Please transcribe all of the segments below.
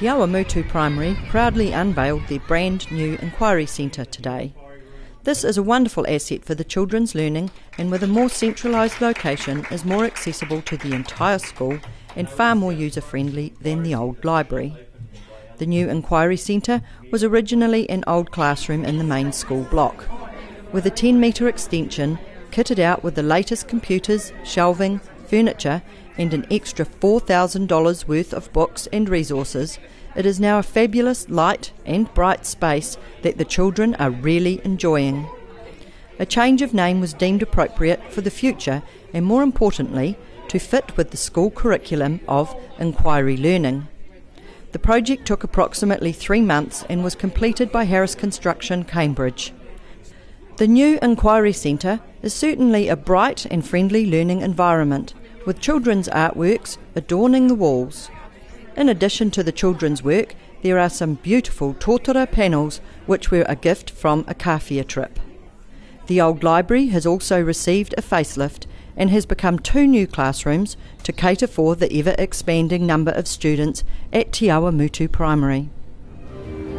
Awamutu Primary proudly unveiled their brand new Enquiry Centre today. This is a wonderful asset for the children's learning, and with a more centralised location is more accessible to the entire school and far more user-friendly than the old library. The new Enquiry Centre was originally an old classroom in the main school block, with a 10-metre extension kitted out with the latest computers, shelving, furniture and an extra $4,000 worth of books and resources. It is now a fabulous, light and bright space that the children are really enjoying. A change of name was deemed appropriate for the future and, more importantly, to fit with the school curriculum of inquiry learning. The project took approximately 3 months and was completed by Harris Construction, Cambridge. The new Enquiry Centre is certainly a bright and friendly learning environment, with children's artworks adorning the walls. In addition to the children's work, there are some beautiful tōtara panels which were a gift from a kawhia trip. The old library has also received a facelift and has become 2 new classrooms to cater for the ever-expanding number of students at Te Awamutu Primary.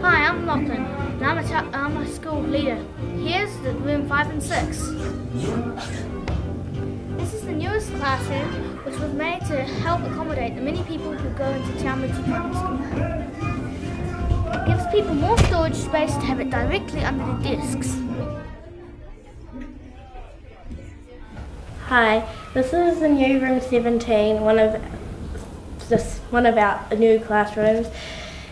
Hi, I'm Lachlan, and I'm a school leader. Here's the room 5 and 6. This is the newest classroom, which was made to help accommodate the many people who go into Te Awamutu Primary School. It gives people more storage space to have it directly under the desks. Hi, this is the new room 17, one of our new classrooms,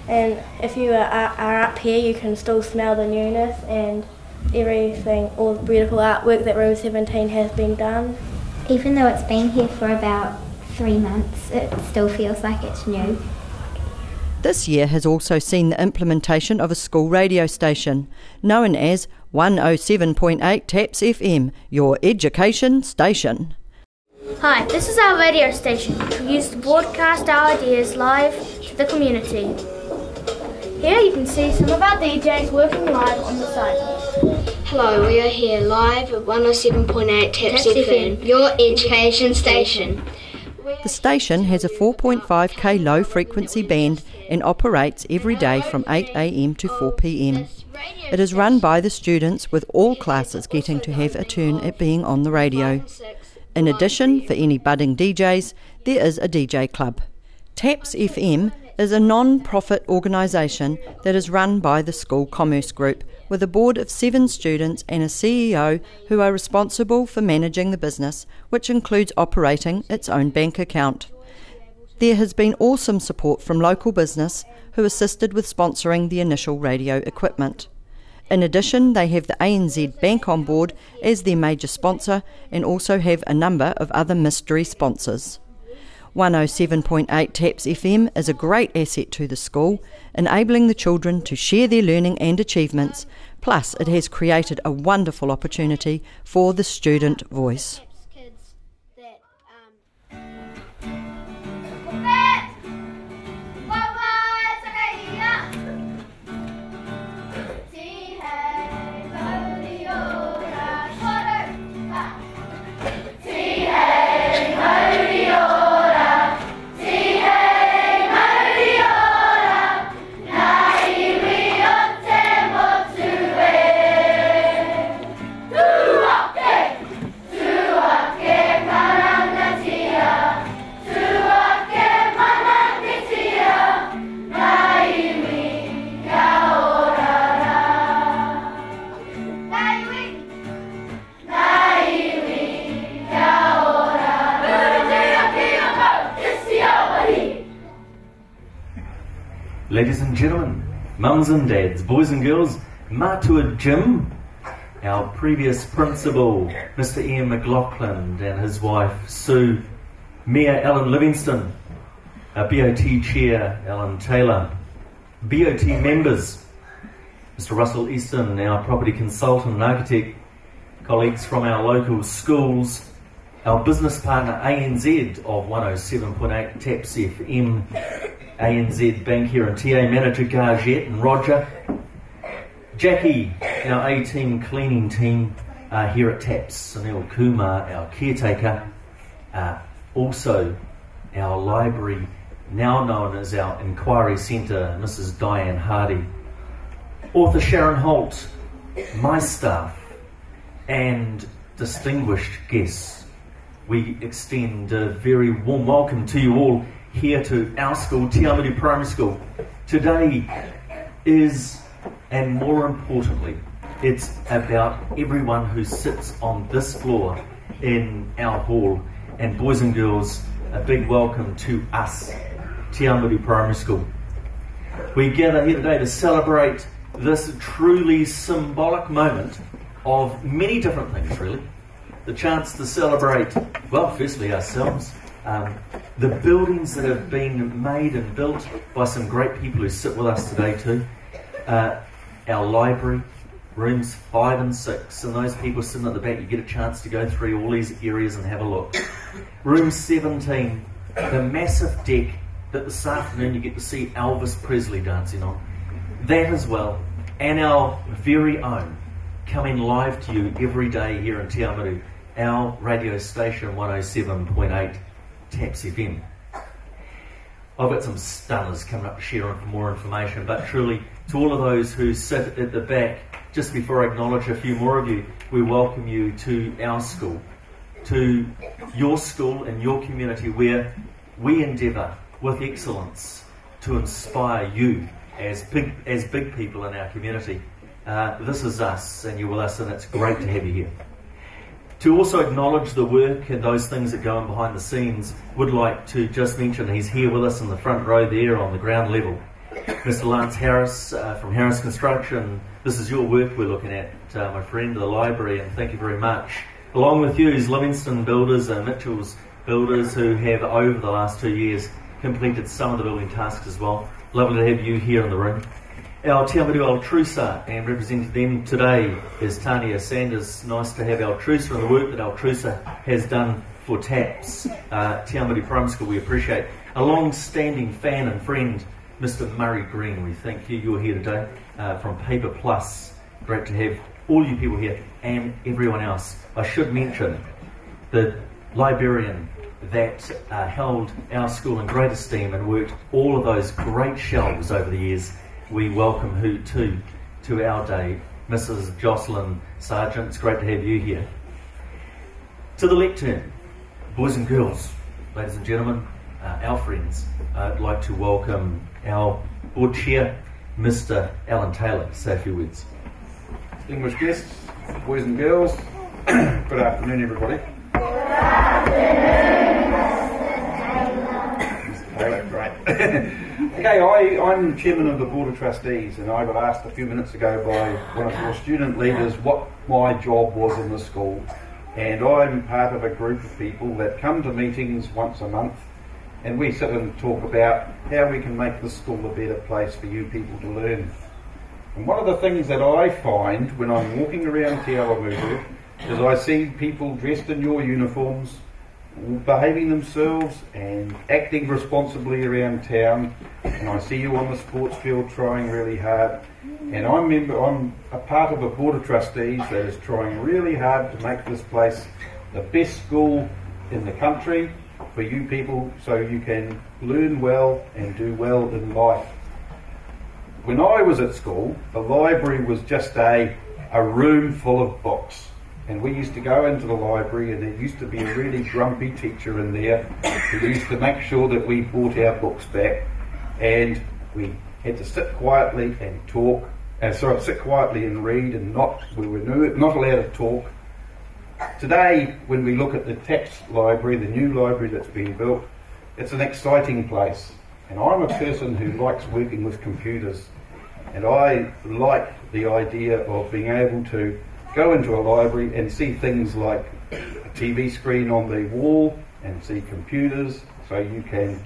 and if you are up here you can still smell the newness and everything, all the beautiful artwork that room 17 has been done. Even though it's been here for about 3 months, it still feels like it's new. This year has also seen the implementation of a school radio station, known as 107.8 TAPS FM, your education station. Hi, this is our radio station. We use to broadcast our ideas live to the community. Here you can see some of our DJs working live on the site. Hello, we are here live at 107.8 TAPS FM, your education station. The station has a 4.5k low frequency band and operates every day from 8 a.m. to 4 p.m. It is run by the students, with all classes getting to have a turn at being on the radio. In addition, for any budding DJs, there is a DJ club. TAPS FM is a non-profit organisation that is run by the School Commerce Group, with a board of 7 students and a CEO who are responsible for managing the business, which includes operating its own bank account. There has been awesome support from local business who assisted with sponsoring the initial radio equipment. In addition, they have the ANZ Bank on board as their major sponsor and also have a number of other mystery sponsors. 107.8 TAPS FM is a great asset to the school, enabling the children to share their learning and achievements, plus it has created a wonderful opportunity for the student voice. Ladies and gentlemen, mums and dads, boys and girls, Matua Jim, our previous principal, Mr. Ian McLaughlin, and his wife Sue, Mayor Ellen Livingston, our BOT Chair Alan Taylor, BOT members, Mr. Russell Easton, our property consultant and architect, colleagues from our local schools, our business partner ANZ of 107.8 TAPS FM, ANZ Bank here in TA, Manager Gargette and Roger, Jackie, our A-team cleaning team here at TAPS, Sunil Kumar, our caretaker, also our library now known as our Enquiry Centre, Mrs. Diane Hardy, author Sharon Holt, my staff, and distinguished guests. We extend a very warm welcome to you all here to our school, Awamutu Primary School. Today is, and more importantly, it's about everyone who sits on this floor in our hall. And boys and girls, a big welcome to us, Awamutu Primary School. We gather here today to celebrate this truly symbolic moment of many different things, really. The chance to celebrate, well, firstly ourselves, the buildings that have been made and built by some great people who sit with us today too. Our library, rooms 5 and 6, and those people sitting at the back, you get a chance to go through all these areas and have a look. Room 17, the massive deck that this afternoon you get to see Elvis Presley dancing on. That as well, and our very own, coming live to you every day here in Te Awamutu, our radio station 107.8 TAPS FM. I've got some stunners coming up to share for more information, but truly, to all of those who sit at the back, just before I acknowledge a few more of you, we welcome you to our school, to your school and your community, where we endeavour with excellence to inspire you as big people in our community. This is us, and you're with us, and it's great to have you here. To also acknowledge the work and those things that go on behind the scenes, would like to just mention he's here with us in the front row there on the ground level. Mr. Lance Harris from Harris Construction. This is your work we're looking at, my friend, the Librarian. Thank you very much. Along with you is Livingston Builders and Mitchell's Builders, who have over the last 2 years completed some of the building tasks as well. Lovely to have you here in the room. Our Te Awamutu Altrusa, and representing them today is Tania Sanders. Nice to have Altrusa and the work that Altrusa has done for TAPS, Te Awamutu Primary School. We appreciate. A long-standing fan and friend, Mr. Murray Green, we thank you. You're here today from Paper Plus. Great to have all you people here and everyone else. I should mention the librarian that held our school in great esteem and worked all of those great shelves over the years. We welcome her too to our day, Mrs. Jocelyn Sargent. It's great to have you here. To the lectern, boys and girls, ladies and gentlemen, our friends, I'd like to welcome our board chair, Mr. Alan Taylor. Say a few words. Distinguished guests, boys and girls, good afternoon, everybody. Good afternoon, Mr. Taylor, great. Okay, I'm chairman of the Board of Trustees, and I got asked a few minutes ago by one of your student leaders what my job was in the school. And I'm part of a group of people that come to meetings once a month, and we sit and talk about how we can make the school a better place for you people to learn. And one of the things that I find when I'm walking around Te Awamutu is I see people dressed in your uniforms, behaving themselves and acting responsibly around town, and I see you on the sports field trying really hard, and I'm a part of a board of trustees that is trying really hard to make this place the best school in the country for you people, so you can learn well and do well in life. When I was at school, the library was just a room full of books. And we used to go into the library, and there used to be a really grumpy teacher in there who used to make sure that we brought our books back, and we had to sit quietly and talk, sit quietly and read, and we were not allowed to talk. Today, when we look at the TAPS library, the new library that's being built, it's an exciting place. And I'm a person who likes working with computers, and I like the idea of being able to go into a library and see things like a TV screen on the wall and see computers, so you can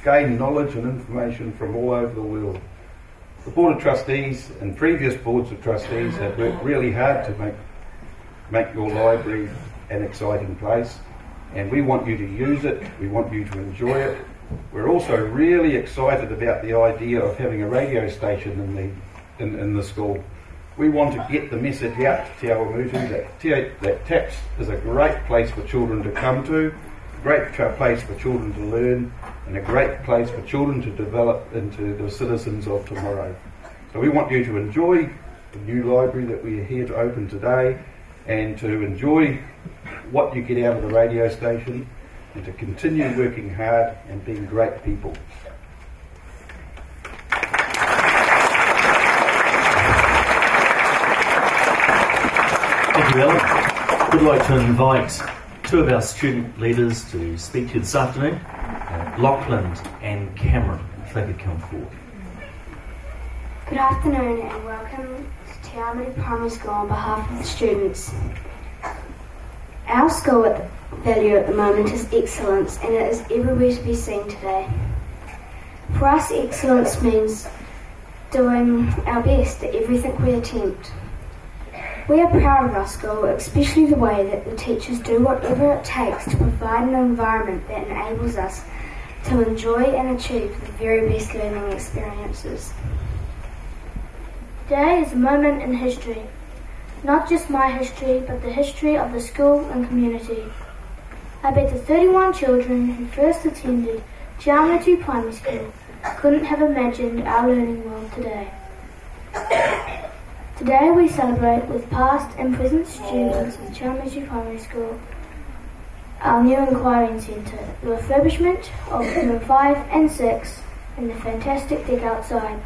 gain knowledge and information from all over the world. The Board of Trustees and previous Boards of Trustees have worked really hard to make your library an exciting place, and we want you to use it, we want you to enjoy it. We're also really excited about the idea of having a radio station in the school. We want to get the message out to Te Awamutu that TAPS is a great place for children to come to, a great place for children to learn, and a great place for children to develop into the citizens of tomorrow. So we want you to enjoy the new library that we are here to open today, and to enjoy what you get out of the radio station, and to continue working hard and being great people. Thank you, Alan. We'd like to invite two of our student leaders to speak to you this afternoon, Lachlan and Cameron, if they could come forward. Good afternoon and welcome to Awamutu Primary School on behalf of the students. Our school value at the moment is excellence, and it is everywhere to be seen today. For us, excellence means doing our best at everything we attempt. We are proud of our school, especially the way that the teachers do whatever it takes to provide an environment that enables us to enjoy and achieve the very best learning experiences. Today is a moment in history. Not just my history, but the history of the school and community. I bet the 31 children who first attended Awamutu Primary School couldn't have imagined our learning world today. Today we celebrate with past and present students of Awamutu Primary School our new Enquiry Centre, the refurbishment of room 5 and 6, and the fantastic deck outside.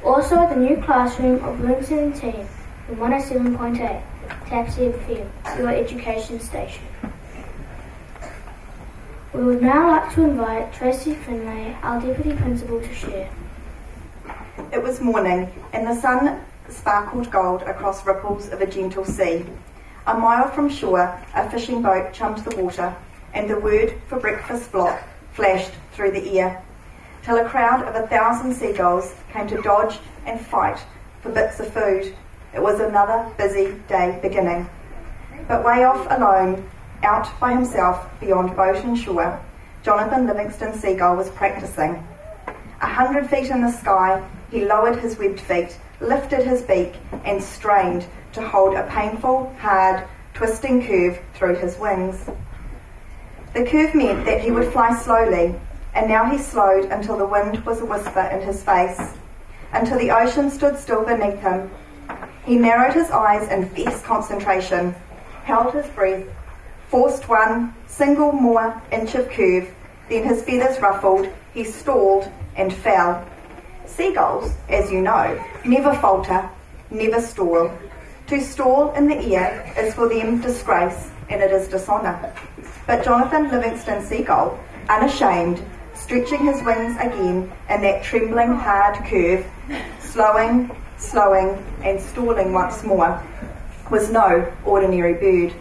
Also the new classroom of room 17 from 107.8 Taxi FM, your education station. We would now like to invite Tracy Finlay, our Deputy Principal, to share. It was morning, and the sun sparkled gold across ripples of a gentle sea. A mile from shore, a fishing boat chummed the water, and the word for breakfast flock flashed through the air, till a crowd of 1,000 seagulls came to dodge and fight for bits of food. It was another busy day beginning. But way off alone, out by himself beyond boat and shore, Jonathan Livingston Seagull was practising. 100 feet in the sky, he lowered his webbed feet, lifted his beak, and strained to hold a painful, hard, twisting curve through his wings. The curve meant that he would fly slowly, and now he slowed until the wind was a whisper in his face, until the ocean stood still beneath him. He narrowed his eyes in fierce concentration, held his breath, forced one single more inch of curve, then his feathers ruffled, he stalled and fell. Seagulls, as you know, never falter, never stall. To stall in the air is for them disgrace, and it is dishonour. But Jonathan Livingston Seagull, unashamed, stretching his wings again in that trembling hard curve, slowing, and stalling once more, was no ordinary bird.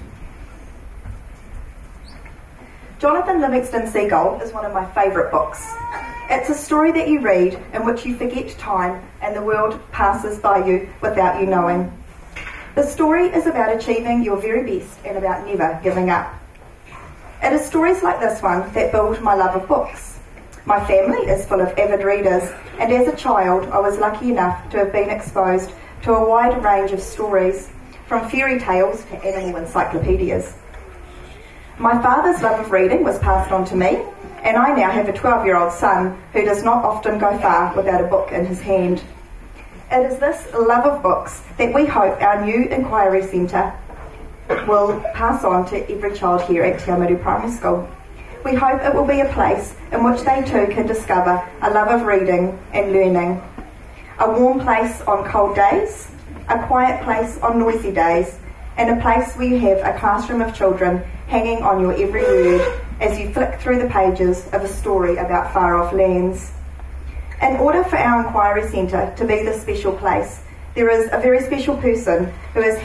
Jonathan Livingston Seagull is one of my favourite books. It's a story that you read in which you forget time and the world passes by you without you knowing. The story is about achieving your very best and about never giving up. It is stories like this one that build my love of books. My family is full of avid readers, and as a child I was lucky enough to have been exposed to a wide range of stories, from fairy tales to animal encyclopedias. My father's love of reading was passed on to me, and I now have a 12-year-old son who does not often go far without a book in his hand. It is this love of books that we hope our new Enquiry Centre will pass on to every child here at Awamutu Primary School. We hope it will be a place in which they too can discover a love of reading and learning. A warm place on cold days, a quiet place on noisy days, and a place where you have a classroom of children hanging on your every word as you flick through the pages of a story about far-off lands. In order for our Enquiry Centre to be this special place, there is a very special person who has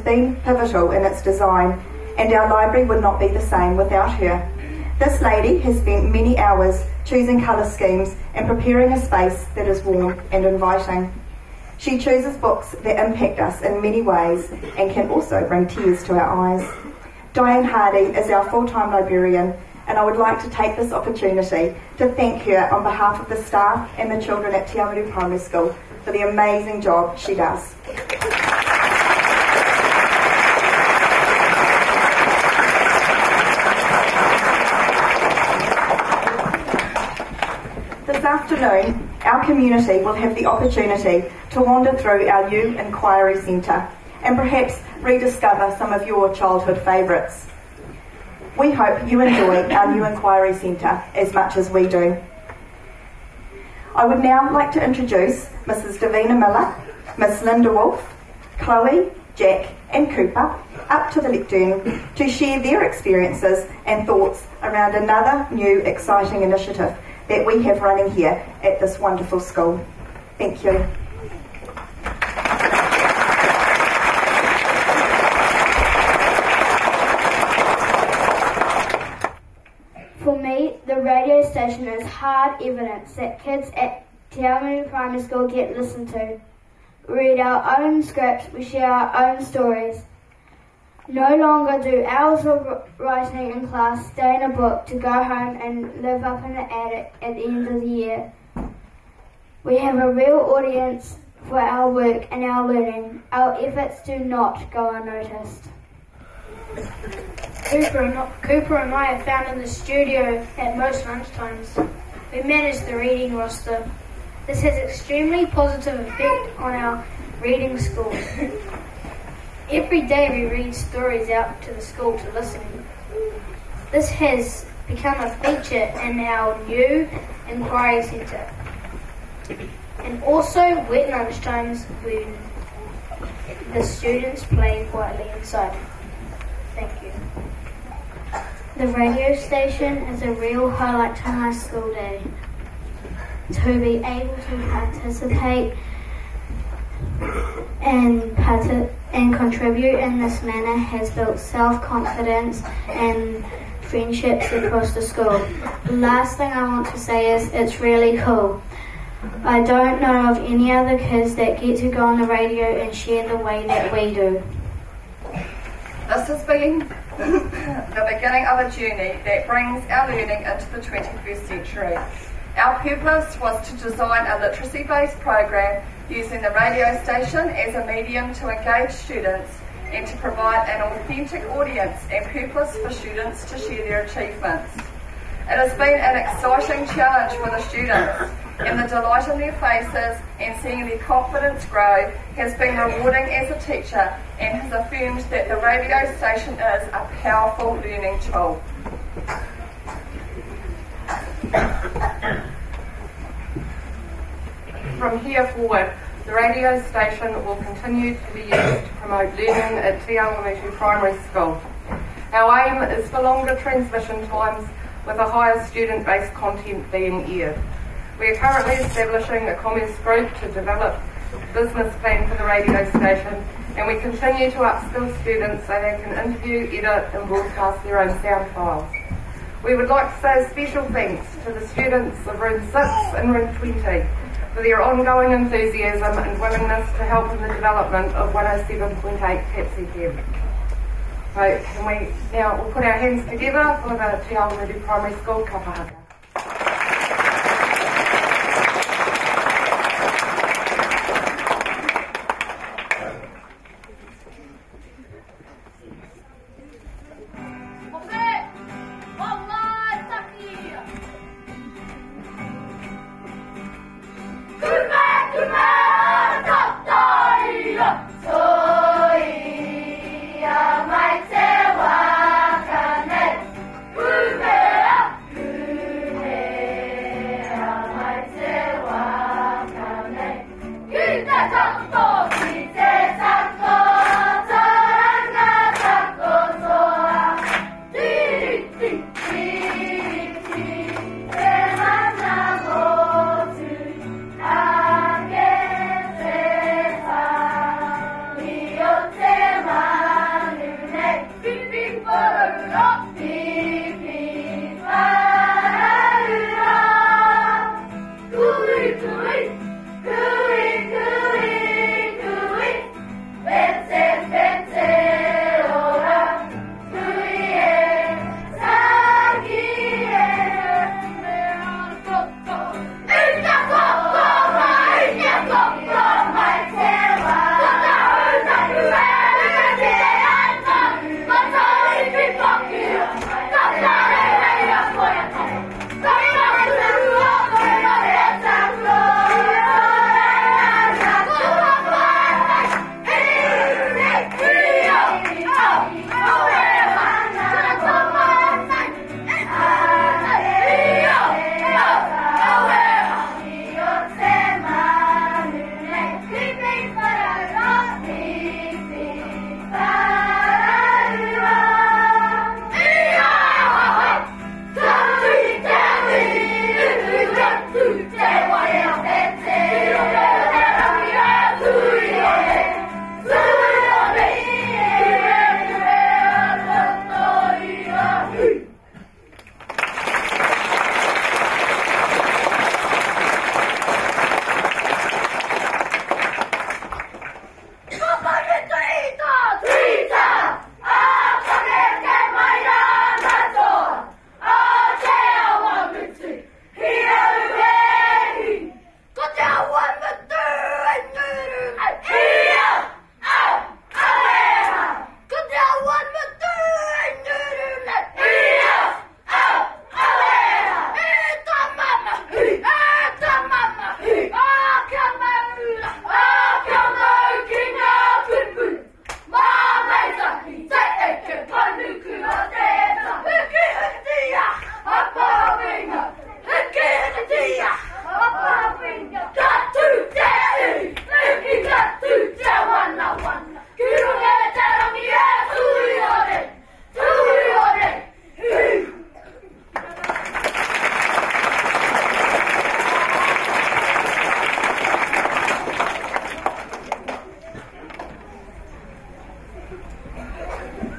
been pivotal in its design, and our library would not be the same without her. This lady has spent many hours choosing colour schemes and preparing a space that is warm and inviting. She chooses books that impact us in many ways and can also bring tears to our eyes. Diane Hardy is our full-time librarian, and I would like to take this opportunity to thank her on behalf of the staff and the children at Awamutu Primary School for the amazing job she does. This afternoon, our community will have the opportunity to wander through our new Enquiry Centre and perhaps rediscover some of your childhood favourites. We hope you enjoy our new Enquiry Centre as much as we do. I would now like to introduce Mrs. Davina Miller, Miss Linda Wolfe, Chloe, Jack and Cooper up to the lectern to share their experiences and thoughts around another new exciting initiative that we have running here at this wonderful school. Thank you. For me, the radio station is hard evidence that kids at Awamutu Primary School get listened to. We read our own scripts, we share our own stories. No longer do hours of writing in class stay in a book to go home and live up in the attic at the end of the year. We have a real audience for our work and our learning. Our efforts do not go unnoticed. Cooper and I are found in the studio at most lunchtimes. We manage the reading roster. This has extremely positive effect on our reading scores. Every day we read stories out to the school to listen. This has become a feature in our new Enquiry Centre. And also wet lunchtimes when the students play quietly inside. Thank you. The radio station is a real highlight to my school day. To be able to participate and contribute in this manner has built self-confidence and friendships across the school. The last thing I want to say is it's really cool. I don't know of any other kids that get to go on the radio and share the way that we do. This has been the beginning of a journey that brings our learning into the 21st century. Our purpose was to design a literacy-based program using the radio station as a medium to engage students and to provide an authentic audience and purpose for students to share their achievements. It has been an exciting challenge for the students, and the delight in their faces and seeing their confidence grow has been rewarding as a teacher and has affirmed that the radio station is a powerful learning tool. From here forward, the radio station will continue to be used to promote learning at Awamutu Primary School. Our aim is for longer transmission times with a higher student-based content being aired. We are currently establishing a commerce group to develop a business plan for the radio station, and we continue to upskill students so they can interview, edit and broadcast their own sound files. We would like to say a special thanks to the students of Room 6 and Room 20 for their ongoing enthusiasm and willingness to help in the development of 107.8 TAPS FM. So can we now we'll put our hands together for the Awamutu Primary School kapahaka. Good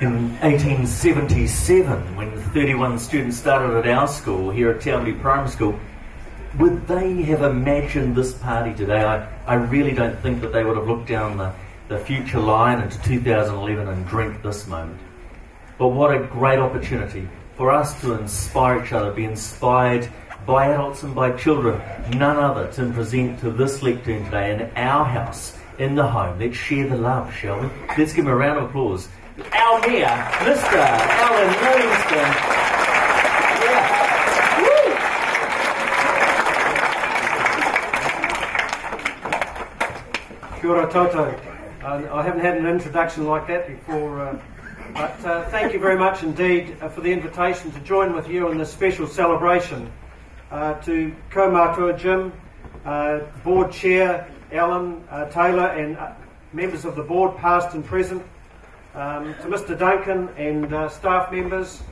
in 1877, when 31 students started at our school here at Awamutu Primary School, would they have imagined this party today? I really don't think that they would have looked down the future line into 2011 and dreamt this moment. But what a great opportunity for us to inspire each other, be inspired by adults and by children, none other, to present to this lectern today in our house, in the home. Let's share the love, shall we? Let's give him a round of applause. Our Mayor, Mr. Alan Livingston. Kia ora tatou. I haven't had an introduction like that before, but thank you very much indeed for the invitation to join with you in this special celebration. To Kaumātua Jim, Board Chair Alan Taylor, and members of the Board, past and present, to Mr Duncan and staff members,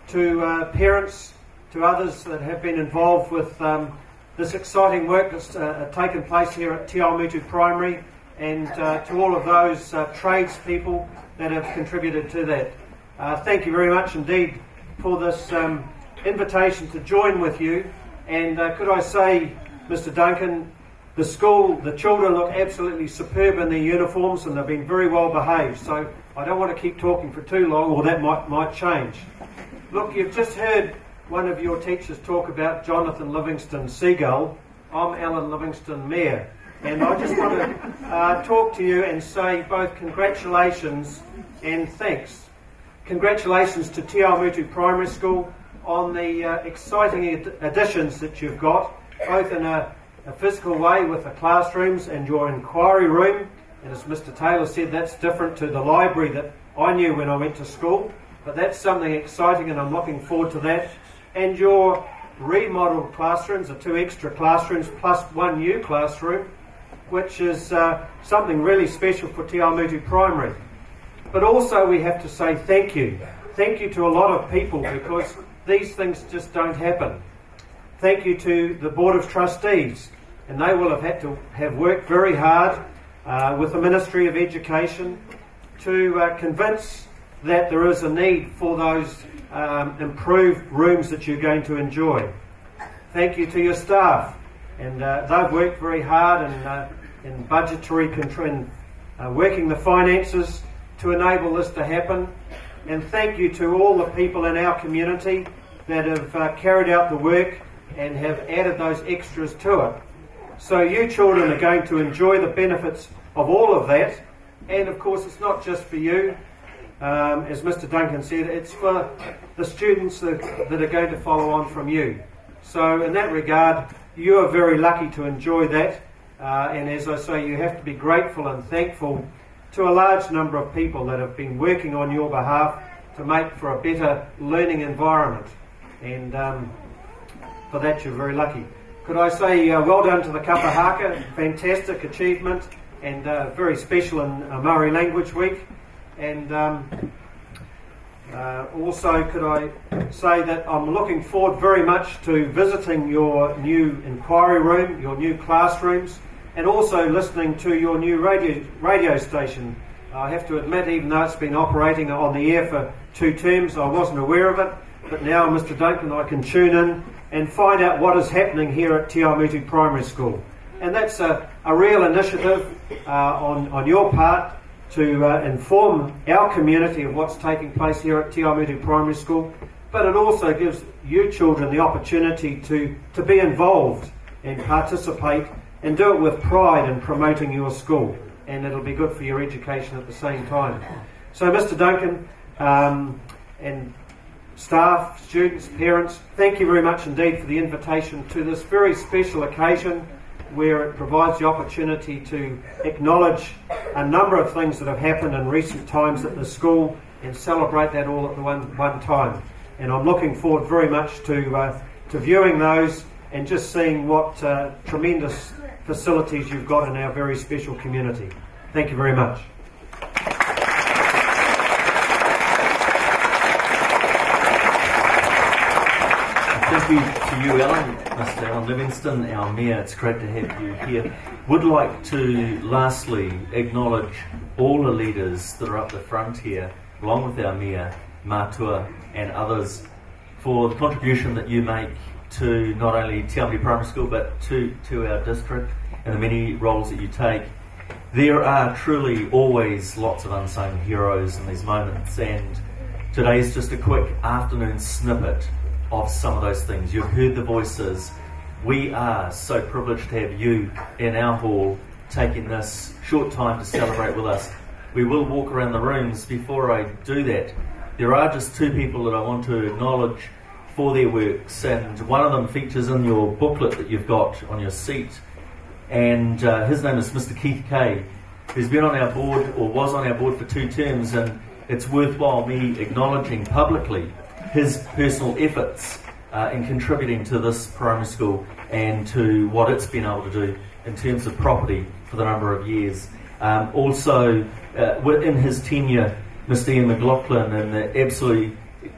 to parents, to others that have been involved with this exciting work that's taken place here at Awamutu Primary, and to all of those tradespeople that have contributed to that. Thank you very much indeed for this invitation to join with you. And could I say, Mr Duncan, the school, the children look absolutely superb in their uniforms, and they've been very well behaved. So I don't want to keep talking for too long, or that might change. Look, you've just heard one of your teachers talk about Jonathan Livingston Seagull. I'm Alan Livingston, Mayor. And I just want to talk to you and say both congratulations and thanks. Congratulations to Awamutu Primary School on the exciting additions that you've got, both in a physical way with the classrooms and your inquiry room. And as Mr Taylor said, that's different to the library that I knew when I went to school. But that's something exciting, and I'm looking forward to that. And your remodelled classrooms, the 2 extra classrooms plus 1 new classroom, which is something really special for Awamutu Primary. But also we have to say thank you. Thank you to a lot of people, because these things just don't happen. Thank you to the Board of Trustees, and they will have had to have worked very hard with the Ministry of Education to convince that there is a need for those improved rooms that you're going to enjoy. Thank you to your staff, and they've worked very hard in budgetary control, working the finances to enable this to happen. And thank you to all the people in our community that have carried out the work and have added those extras to it. So you children are going to enjoy the benefits of all of that. And of course, it's not just for you. As Mr Duncan said, it's for the students that are going to follow on from you. So in that regard, you are very lucky to enjoy that. And as I say, you have to be grateful and thankful to a large number of people that have been working on your behalf to make for a better learning environment. And for that, you're very lucky. Could I say well done to the Kapahaka, fantastic achievement, and very special in Maori Language Week. And also could I say that I'm looking forward very much to visiting your new inquiry room, your new classrooms, and also listening to your new radio station. I have to admit, even though it's been operating on the air for 2 terms, I wasn't aware of it. But now, Mr Duncan, I can tune in and find out what is happening here at Awamutu Primary School. And that's a real initiative on your part to inform our community of what's taking place here at Awamutu Primary School. But it also gives you children the opportunity to be involved and participate and do it with pride in promoting your school. And it'll be good for your education at the same time. So, Mr Duncan and staff, students, parents, thank you very much indeed for the invitation to this very special occasion, where it provides the opportunity to acknowledge a number of things that have happened in recent times at the school and celebrate that all at the one time. And I'm looking forward very much to viewing those and just seeing what tremendous facilities you've got in our very special community. Thank you very much. Thank you to you, Alan, Mr Alan Livingston, our Mayor. It's great to have you here. Would like to lastly acknowledge all the leaders that are up the front here along with our Mayor, Matua, and others, for the contribution that you make to not only Te Awamutu Primary School but to our district and the many roles that you take. There are truly always lots of unsung heroes in these moments, and today's just a quick afternoon snippet of some of those things. You've heard the voices. We are so privileged to have you in our hall taking this short time to celebrate with us. We will walk around the rooms. Before I do that, there are just two people that I want to acknowledge for their works, and one of them features in your booklet that you've got on your seat, and his name is Mr. Keith Kay, who's been on our board, or was on our board, for 2 terms, and it's worthwhile me acknowledging publicly his personal efforts in contributing to this primary school and to what it's been able to do in terms of property for the number of years. Also, within his tenure, Mr. Ian McLaughlin, and the absolutely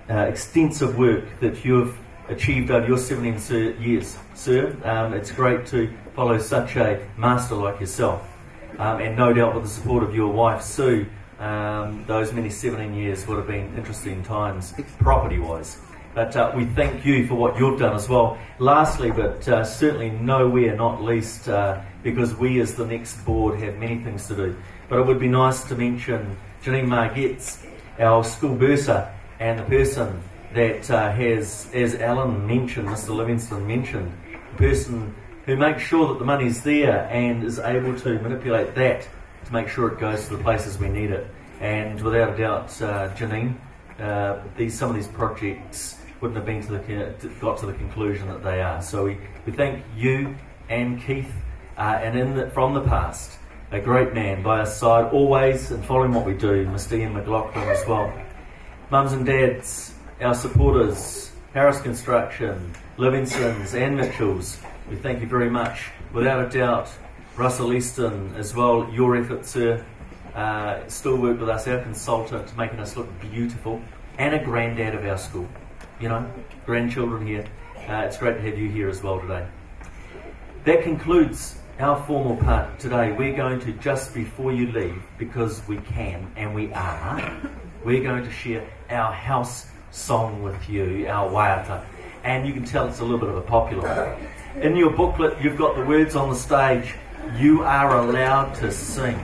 extensive work that you've achieved over your 17 years, sir. It's great to follow such a master like yourself. And no doubt with the support of your wife, Sue, those many 17 years would have been interesting times, property-wise. But we thank you for what you've done as well. Lastly, but certainly nowhere not least, because we as the next board have many things to do, but it would be nice to mention Janine Margetts, our school bursar, and the person that has, as Alan mentioned, Mr. Livingston mentioned, the person who makes sure that the money's there and is able to manipulate that to make sure it goes to the places we need it. And without a doubt, Janine, some of these projects wouldn't have been got to the conclusion that they are. So we thank you and Keith, and from the past, a great man by our side always and following what we do, Mr. Ian McLaughlin as well. Mums and dads, our supporters, Harris Construction, Livingston's and Mitchell's, we thank you very much. Without a doubt, Russell Easton as well, your efforts, sir, still work with us, our consultant, making us look beautiful, and a granddad of our school. You know, grandchildren here. It's great to have you here as well today. That concludes our formal part today. We're going to, just before you leave, because we can and we are, we're going to share our house song with you, our waiata. And you can tell it's a little bit of a popular one. In your booklet, you've got the words on the stage. You are allowed to sing.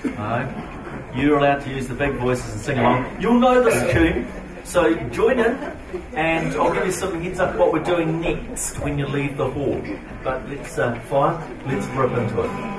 Right? You're allowed to use the big voices and sing along. You'll know this tune, so join in, and I'll give you some heads up what we're doing next when you leave the hall. But let's let's rip into it.